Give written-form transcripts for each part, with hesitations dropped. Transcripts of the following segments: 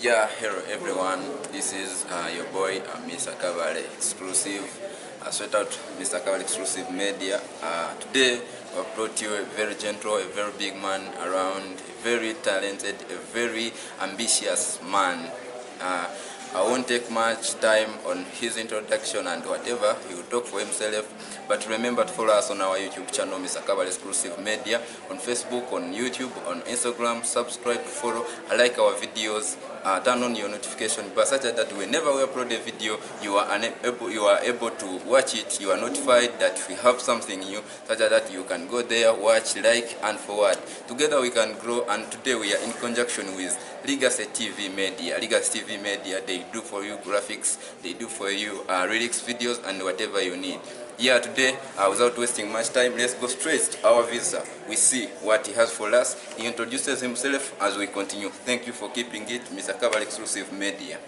Yeah, hello everyone. This is your boy, Mr. Kabale exclusive. Straight out Mr. Kabale exclusive media. Today we have brought you a very gentle, a very big man around, a very talented, a very ambitious man. I won't take much time on his introduction and whatever, he will talk for himself. But remember to follow us on our YouTube channel, Mr. Kabale Exclusive Media, on Facebook, on YouTube, on Instagram. Subscribe, follow, like our videos, turn on your notification bell such that whenever we upload a video, you are able to watch it. You are notified that we have something new, such that you can go there, watch, like, and forward. Together we can grow. And today we are in conjunction with Legacy TV Media. Legacy TV Media, they do for you graphics, they do for you lyrics videos and whatever you need. Yeah, today, without wasting much time, let's go straight to our visa. We see what he has for us. He introduces himself as we continue. Thank you for keeping it, Mr. Kabale Exclusive Media.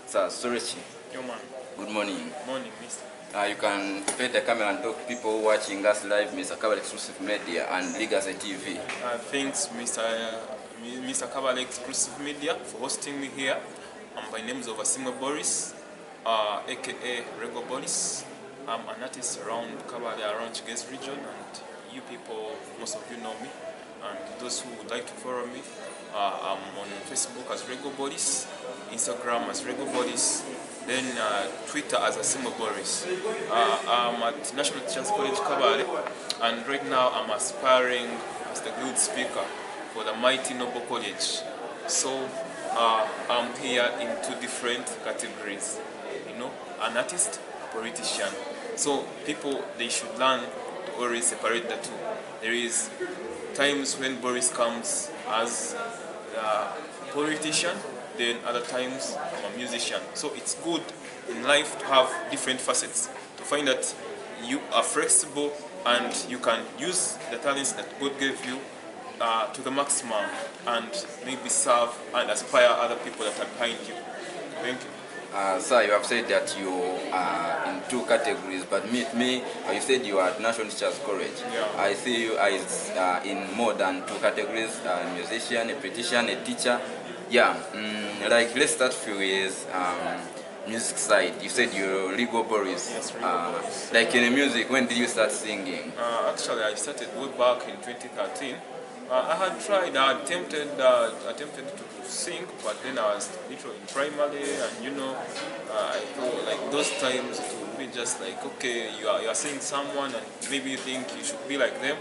Sir, Sorechi. Yo, man. Good morning. Morning, mister. You can pay the camera and talk to people watching us live, Mr. Kabale Exclusive Media and Legacy TV. Thanks, Mr. Kabale Exclusive Media, for hosting me here. My name is Asiimwe Boris, aka Rego Boris. I'm an artist around Kabale, around Chigezi region, and you people, most of you know me. And those who would like to follow me, I'm on Facebook as Rego Boris, Instagram as Rego Boris, then Twitter as Asiimwe Boris. I'm at National Teachers College Kabale, and right now I'm aspiring as the good speaker for the mighty noble college. So I'm here in two different categories, an artist, a politician. So people, they should learn to always separate the two. There is times when Boris comes as a politician, then other times I'm a musician. So it's good in life to have different facets, to find that you are flexible and you can use the talents that God gave you to the maximum, and maybe serve and aspire other people that are behind you. Thank you. Sir, you have said that you are in two categories, but me, you said you are at National Teachers College. Yeah. I see you as in more than two categories: a musician, a politician, a teacher. Yeah, like let's start with music side. You said you're Rego Boris. Yes, Rego Boris. Like in music, when did you start singing? Actually, I started way back in 2013. I had tried, I attempted to sing, but then I was literally in primary, and I thought like those times it would be just like, okay, you are seeing someone and maybe you think you should be like them,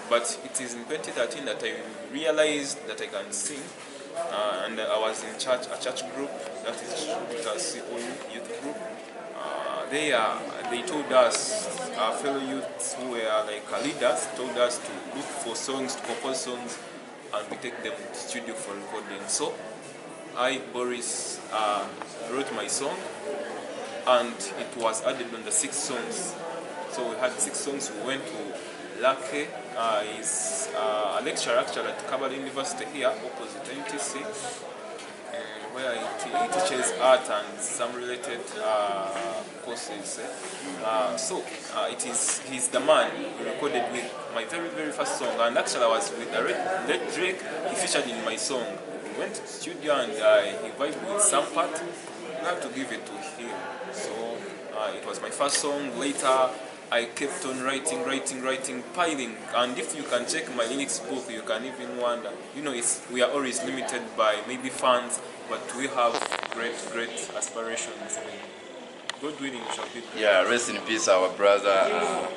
but it is in 2013 that I realized that I can sing, and I was in a church group, that is youth group. They told us, our fellow youths who were like leaders, told us to look for songs, to compose songs, and we take them to the studio for recording. So I, Boris, wrote my song, and it was added on the 6 songs. So we had 6 songs. We went to Lake, is a lecturer actually at Kabale University here, opposite NTC, where he teaches art and some related courses. He's the man who recorded with my very, very first song, and actually I was with the Red Drake. He featured in my song. We went to the studio and he vibed with some part. I had to give it to him. So it was my first song. Later I kept on writing, piling. And if you can check my lyrics book, you can even wonder. We are always limited by maybe fans, but we have great aspirations. God willing, we shall be there. Yeah, rest in peace, our brother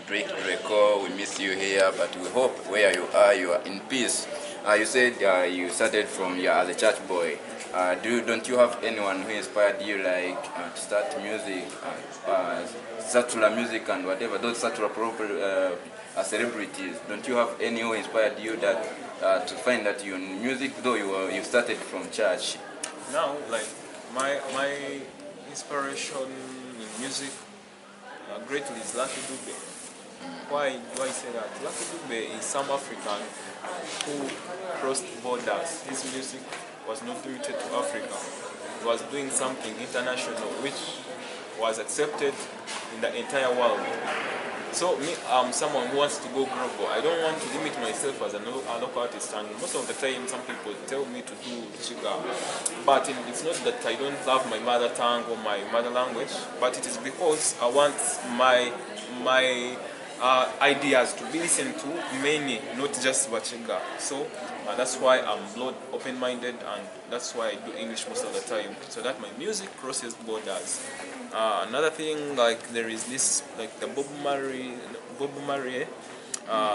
Draco. We miss you here, but we hope where you are in peace. You said you started from as a church boy. Don't you have anyone who inspired you, like to start music, secular music and whatever, those secular celebrities? Don't you have any who inspired you that to find that you're in music, though you started from church? Now, like my inspiration in music greatly is Lucky Dube. Why do I say that? Lucky Dube is some African who crossed borders. His music was not limited to Africa. He was doing something international which was accepted in the entire world. So me, I'm someone who wants to go global. I don't want to limit myself as a local artist, and most of the time some people tell me to do Chiga, But it's not that I don't love my mother tongue or my mother language, but it is because I want my ideas to be listened to many, not just Bachinga. So that's why I'm broad, open-minded, and that's why I do English most of the time, so that my music crosses borders. Another thing, like there is this, like the Bob Marley,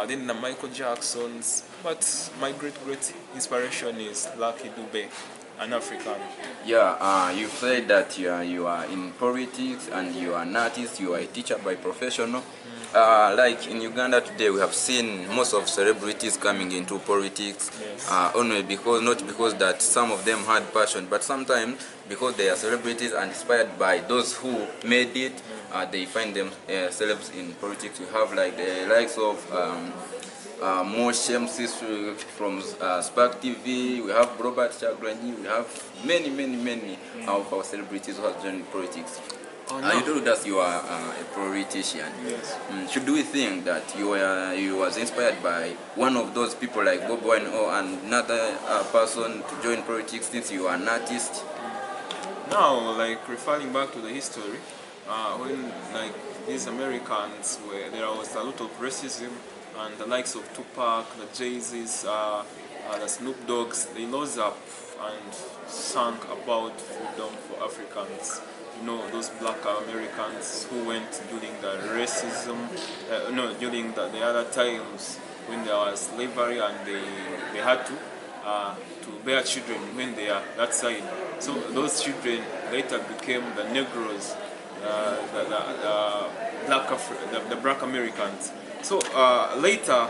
then the Michael Jacksons, but my great inspiration is Lucky Dube, an African. Yeah, you said that you are in politics and you are an artist, you are a teacher by professional. Like in Uganda today, we have seen most of celebrities coming into politics. Yes. Only because, not because that some of them had passion, but sometimes because they are celebrities and inspired by those who made it, they find them celebs in politics. We have like the likes of more Shemsis from Spark TV, we have Robert Chagrani, we have many of our celebrities who have joined politics. Oh, no. You told us you are a politician. Yes. Should we think that you was inspired by one of those people like Bob Wine or another person to join politics since you are an artist? Now, like referring back to the history, when like these Americans were, there was a lot of racism, and the likes of Tupac, the Jay-Z's, the Snoop Dogg's, they rose up and sang about freedom for Africans. You know, those black Americans who went during the racism, during the other times when there was slavery, and they had to bear children when they are that side. So those children later became the Negroes, the black Americans. So later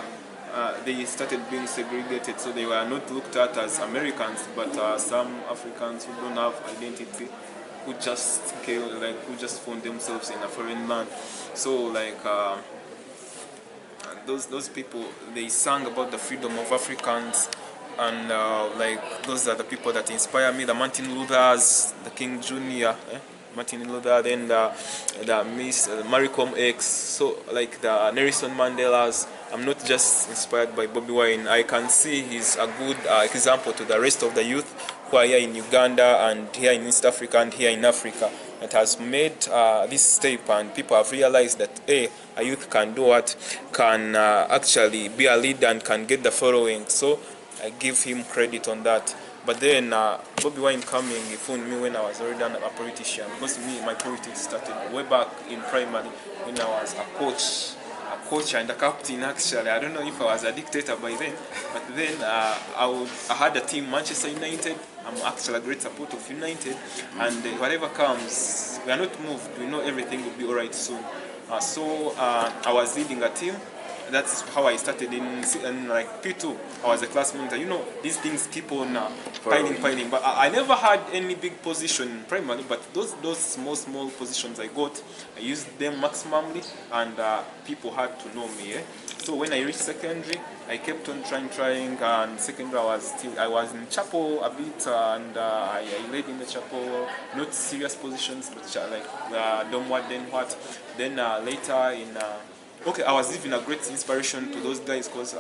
they started being segregated, so they were not looked at as Americans, but some Africans who don't have identity, who just found themselves in a foreign land. So like those people, they sang about the freedom of Africans, and like those are the people that inspire me. The Martin Luthers, the King Jr., Martin Luther, then the Miss Malcolm X. So like the Nelson Mandelas. I'm not just inspired by Bobby Wine. I can see he's a good example to the rest of the youth who are here in Uganda and here in East Africa and here in Africa, that has made this step, and people have realized that a youth can do what, can actually be a leader and can get the following. So I give him credit on that. But then Bobby Wine coming, he found me when I was already a politician, because my politics started way back in primary when I was a coach and a captain. Actually, I don't know if I was a dictator by then, but then I had a team, Manchester United. I'm actually a great supporter of United, and whatever comes, we are not moved. We know everything will be all right soon. So I was leading a team. That's how I started in like P2. I was a class monitor. You know, these things keep on piling. But I never had any big position primarily. But those small positions I got, I used them maximally, and people had to know me. So when I reached secondary, I kept on trying. And secondary, I was in chapel a bit, and I led in the chapel. Not serious positions, but like don't what then what. Then later in. Okay, I was even a great inspiration to those guys because,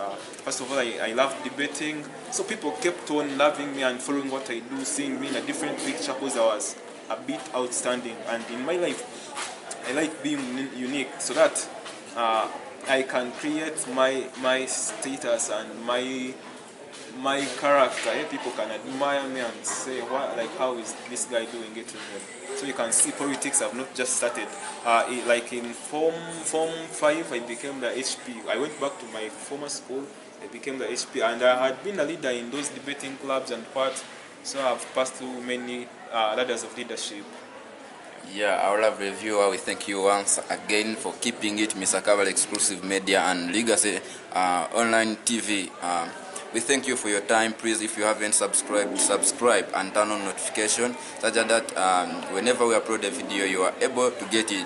first of all, I love debating. So people kept on loving me and following what I do, seeing me in a different picture because I was a bit outstanding. And in my life, I like being unique so that I can create my status and my character. People can admire me and say, how is this guy doing it? So you can see politics have not just started. Like in Form 5, I became the HP. I went back to my former school, I became the HP, and I had been a leader in those debating clubs and what. So I've passed through many ladders of leadership. Yeah, our love reviewer, we thank you once again for keeping it Mr. Kabale Exclusive Media and Legacy Online TV. We thank you for your time. Please, if you haven't subscribe and turn on notification such that whenever we upload a video, you are able to get it.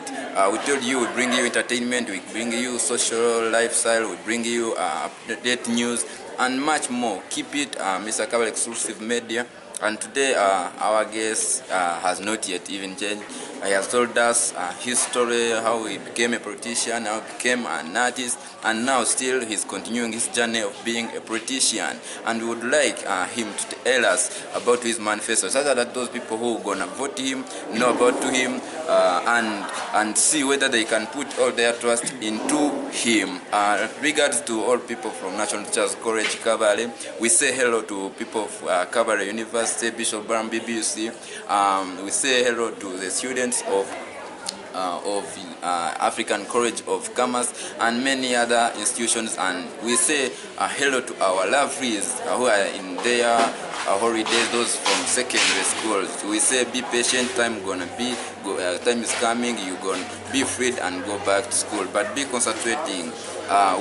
We told you we bring you entertainment, we bring you social lifestyle, we bring you update news and much more. Keep it Mr. Kabale Exclusive Media And today our guest has not yet even changed. He has told us his story, how he became a politician, how he became an artist, and now still he's continuing his journey of being a politician. And we would like him to tell us about his manifesto, so that those people who are gonna vote him know about him, and see whether they can put all their trust into him. Regards to all people from National Teachers College Kabale, we say hello to people of Kabale University, Bishop Brown BBUC. We say hello to the students of African College of Commerce and many other institutions, and we say hello to our lovelies who are in their holidays, those from secondary schools. We say be patient, time is coming, you're gonna be freed and go back to school, but be concentrating.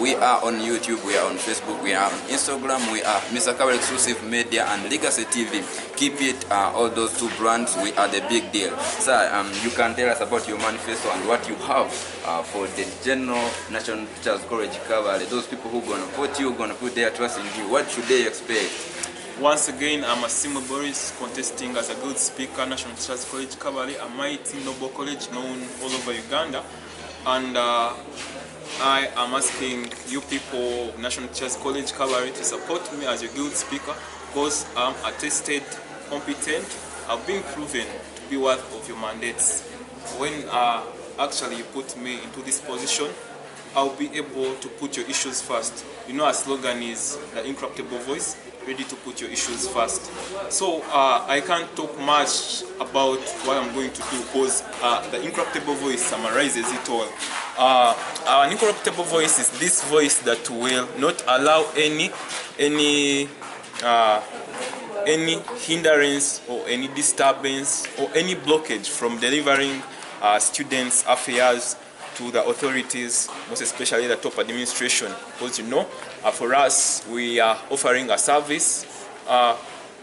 We are on YouTube, we are on Facebook, we are on Instagram, we are Mr. Kabale Exclusive Media and Legacy TV. Keep it, all those two brands, we are the big deal. Sir, you can tell us about your manifesto and what you have for the general National Teachers College Kabale. Those people who are going to vote you, going to put their trust in you, what should they expect? Once again, I'm Asiimwe Boris, contesting as a good speaker, National Teachers College Kabale, a mighty noble college known all over Uganda. And I am asking you people, National Teachers College Kabale, to support me as your guild speaker, because I'm attested, competent, I've been proven to be worth of your mandates. When actually you put me into this position, I'll be able to put your issues first. You know, our slogan is the Incremental Voice, ready to put your issues first. So I can't talk much about what I'm going to do, because the Incremental Voice summarizes it all. Our Incremental Voice is this voice that will not allow any hindrance or any disturbance or any blockage from delivering students' affairs to the authorities, most especially the top administration. Because you know, for us, we are offering a service.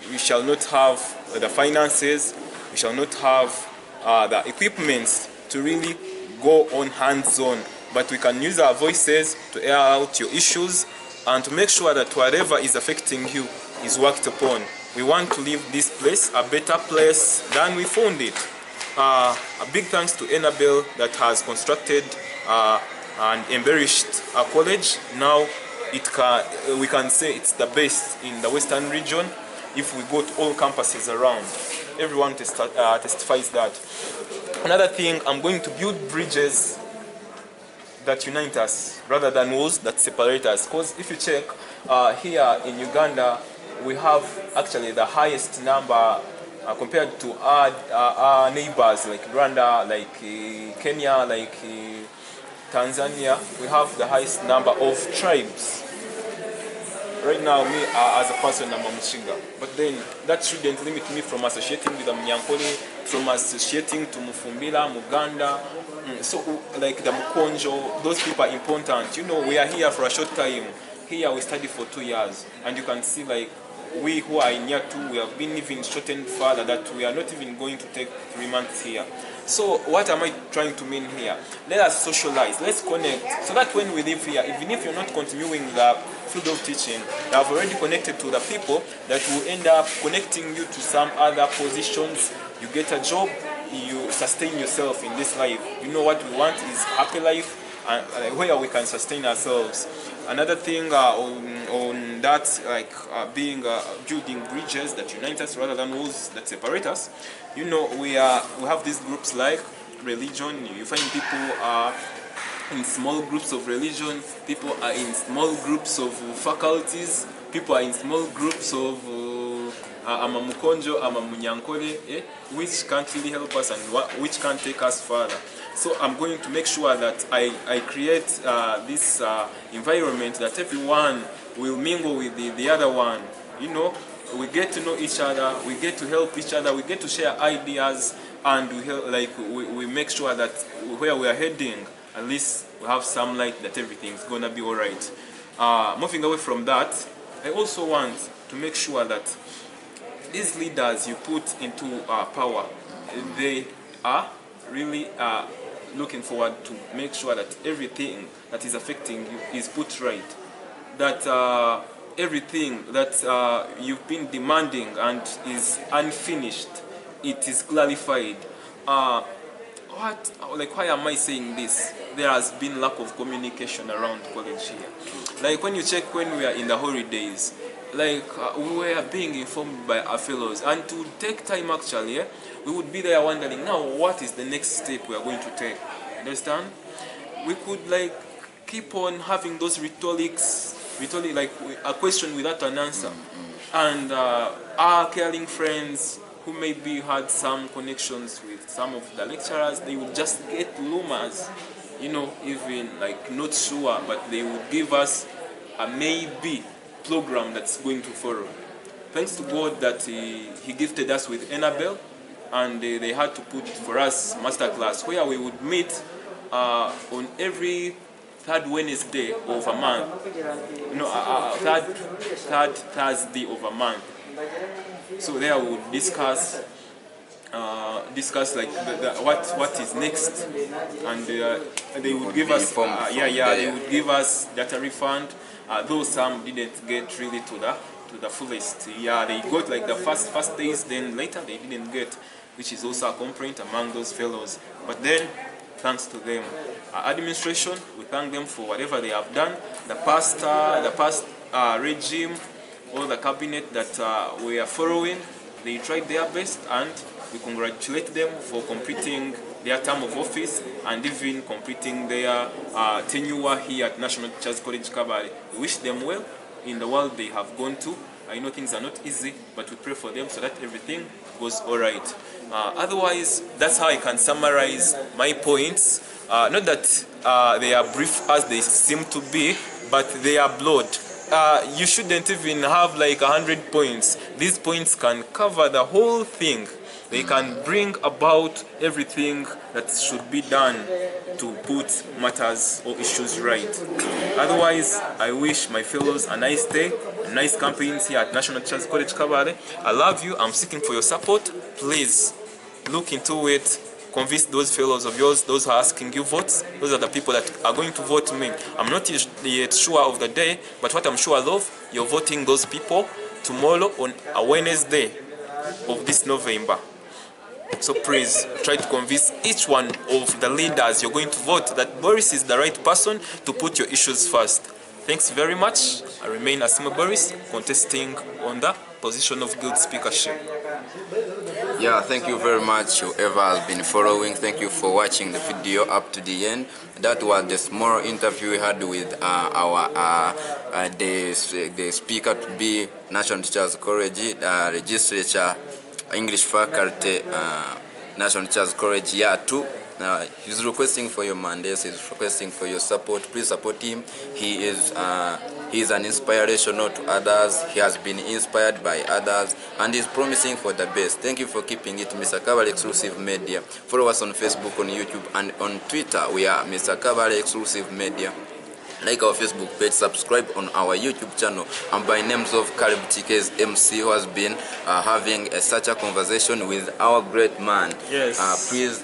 We shall not have the finances, we shall not have the equipment to really go on hands-on, but we can use our voices to air out your issues and to make sure that whatever is affecting you is worked upon. We want to leave this place a better place than we found it. A big thanks to Enabel that has constructed and embellished our college. Now we can say it's the best in the Western region. If we go to all campuses around, everyone testifies that. Another thing, I'm going to build bridges that unite us rather than walls that separate us. Because if you check here in Uganda, we have actually the highest number compared to our neighbors like Rwanda, like Kenya, like Tanzania. We have the highest number of tribes. Right now, me as a person, I'm a Mushinga. But then that shouldn't limit me from associating with the Mnyankole, from associating to Mufumbila, Muganda. So like the Mukonjo, those people are important. You know, we are here for a short time. Here we study for 2 years. And you can see like we who are in year 2, we have been even shortened further, that we are not even going to take 3 months here. So what am I trying to mean here? Let us socialize, let's connect, so that when we live here, even if you're not continuing the field of teaching, you have already connected to the people that will end up connecting you to some other positions. You get a job, you sustain yourself in this life. You know what we want is happy life, and where we can sustain ourselves. Another thing on that, like building bridges that unite us rather than walls that separate us. You know, we have these groups like religion. You find people are in small groups of religion. People are in small groups of faculties. People are in small groups of I'm a Mukonjo, I'm a Munyankole, which can't really help us and which can take us further. So I'm going to make sure that I create this environment that everyone will mingle with the other one. You know, we get to know each other, we get to help each other, we get to share ideas, and we make sure that where we are heading, at least we have some light that everything's gonna be all right. Moving away from that, I also want to make sure that these leaders you put into power, they are really looking forward to make sure that everything that is affecting you is put right. That everything that you've been demanding and is unfinished, it is clarified. Why am I saying this? There has been lack of communication around college here. Like when you check when we are in the holidays, like we were being informed by our fellows, and to take time actually, we would be there wondering, now what is the next step we are going to take? Understand? We could like keep on having those rhetorics like a question without an answer. And our caring friends who maybe had some connections with some of the lecturers, they would just get rumors, even like not sure, but they would give us a maybe program that's going to follow. Thanks to God that he gifted us with Annabelle, and they had to put for us masterclass where we would meet on every third Wednesday of a month, third Thursday of a month. So there we would discuss like what is next, and they would give us they would give us data refund. Though some didn't get really to the fullest. They got like the first days, then later they didn't get, which is also a complaint among those fellows. But then, thanks to them, administration, we thank them for whatever they have done. The past regime, all the cabinet that we are following, they tried their best, and we congratulate them for completing their term of office and even completing their tenure here at National Teachers College Kabale. We wish them well in the world they have gone to. I know things are not easy, but we pray for them so that everything goes all right. Otherwise, that's how I can summarize my points. Not that they are brief as they seem to be, but they are broad. You shouldn't even have like 100 points. These points can cover the whole thing. They can bring about everything that should be done to put matters or issues right. Otherwise, I wish my fellows a nice day, nice campaigns here at National Teachers College Kabale. I love you. I'm seeking for your support. Please look into it. Convince those fellows of yours, those who are asking you votes. Those are the people that are going to vote me. I'm not yet sure of the day, but what I'm sure of, you're voting those people tomorrow on a Wednesday of this November. So please try to convince each one of the leaders you're going to vote that Boris is the right person to put your issues first. Thanks very much. I remain Asiimwe Boris, contesting on the position of guild speakership. Yeah, thank you very much, whoever has been following. Thank you for watching the video up to the end. That was the small interview we had with the speaker to be National Teachers College Legislature English Faculty, National Teachers College Year 2. He's requesting for your mandates, he's requesting for your support. Please support him. He is an inspirational to others. He has been inspired by others and is promising for the best. Thank you for keeping it Mr. Kabale Exclusive Media. Follow us on Facebook, on YouTube, and on Twitter. We are Mr. Kabale Exclusive Media. Like our Facebook page, subscribe on our YouTube channel. And by names of Caleb TK's MC, who has been having such a conversation with our great man. Yes. Please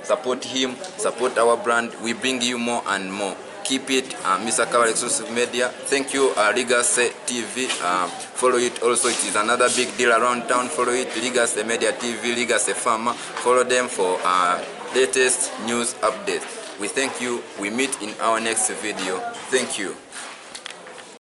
support him, support our brand. We bring you more and more. Keep it Mr. Kabale Exclusive Media. Thank you, Legacy TV. Follow it also. It is another big deal around town. Follow it, Legacy Media TV, Legacy Farmer. Follow them for latest news updates. We thank you. We meet in our next video. Thank you.